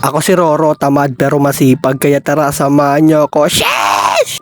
Ako si Roro, tamad pero masipag, kaya tara samahan niyo ako. Sheesh!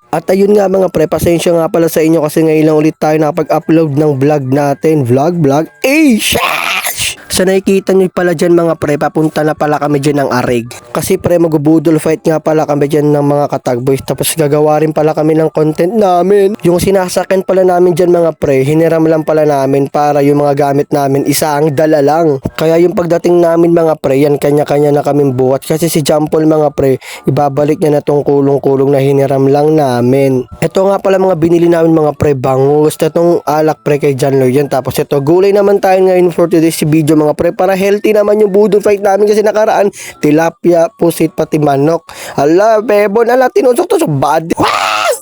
At ayun nga mga pre, pasensya nga pala sa inyo kasi ngayon lang ulit tayo nakapag-upload ng vlog natin. Vlog? Sheesh! Sa nakikita nyo pala dyan mga pre, papunta na pala kami dyan ng Arig. Kasi pre, magbubudol fight nga pala kami dyan ng mga katagboys. Tapos gagawa rin pala kami ng content namin. Yung sinasakyan pala namin dyan mga pre, hiniram lang pala namin para yung mga gamit namin isang dala lang. Kaya yung pagdating namin mga pre, yan kanya-kanya na kaming buhat. Kasi si Jampol mga pre, ibabalik niya na tong kulong-kulong na hiniram lang namin. Ito nga pala mga binili namin mga pre, bangus. Itong alak pre kay John Lloyd yan. Tapos ito, gulay naman tayo ngayon for today's video mga pre, para healthy naman yung budol fight namin kasi nakaraan tilapia, pusit, pati manok. Ala, bebo na lang tinusok to sa body.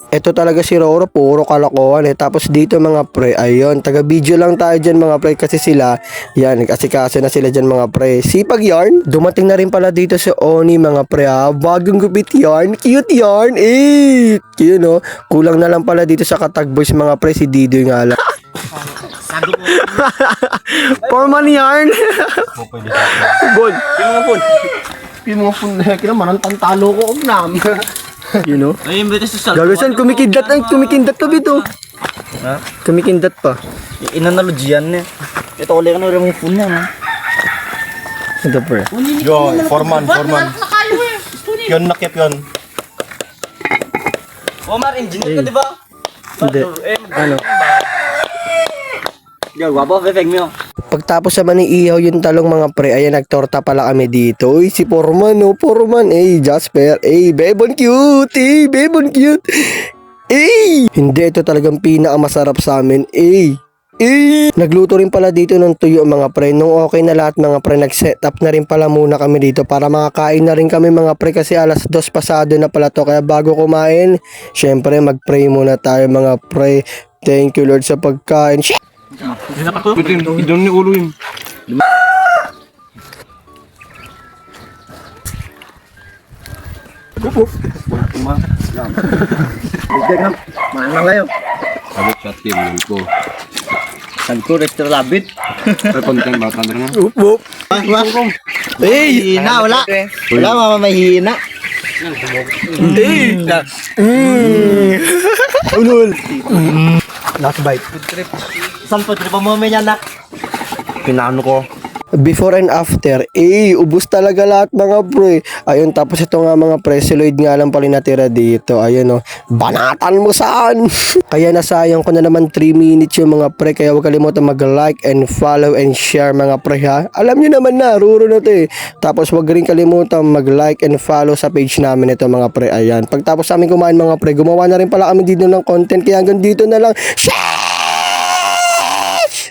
Ito talaga si Roro, puro kalokohan eh. Tapos dito mga pre, ayun, taga video lang tayo dyan mga pre kasi sila, yan, nag-asikaso na sila dyan mga pre. Sipag yarn, dumating na rin pala dito si Oni mga pre ha. Bagong gupit yarn, cute yarn, eh. Yun no, kulang na lang pala dito sa katagboys mga pre, si Didoy nga lang. Forman yarn. Good. Yung mga pun, kinaman, ang tantalo ko og nam. You know? Ay, imbita sa Gagasan, kumikindat to bito. Ha? Kumikindat pa. Inanalogian niya. Ito ulit ka na rin mong phone niya, ha? Ito pre. Yo, Forman. Yun, nakip yun. Omar, engineer ka, di ba? Hindi. Ano? Yo, guwapo, fefeg mo. Pagtapos naman ni Ihaw yung talong mga pre, ayan nagtorta pala kami dito. Uy, si Forman, oh, Forman. Jasper. Bebon cute. Bebon cute. Hindi, ito talagang pinakamasarap sa amin. Nagluto rin pala dito ng tuyo mga pre. Nung okay na lahat mga pre, nag-set up na rin pala muna kami dito para makakain na rin kami mga pre kasi alas 2 pasado na pala to. Kaya bago kumain, syempre mag-pray muna tayo mga pre. Thank you Lord sa pagkain. Idon ni ulo yun. Mana ngayon? Sabit sa team ko. San ko, extra labit. Ay, konting bata na nga. Up. Hina, wala. Wala, mama, may hina. Ulul. Last bite. Saan po, trip mo may anak? Pinano ko. Before and after, ubus talaga lahat mga pre. Ayun, tapos ito nga mga pre, si Lloyd nga lang pala natira dito. Ayun banatan mo saan? Kaya nasayang ko na naman 3 minutes yung mga pre. Kaya huwag kalimutan mag-like and follow and share mga pre ha. Alam nyo naman na, ruro na to eh. Tapos huwag rin kalimutan mag-like and follow sa page namin ito mga pre. Ayan, pagtapos namin kumain mga pre, gumawa na rin pala kami dito ng content. Kaya hanggang dito na lang. Share!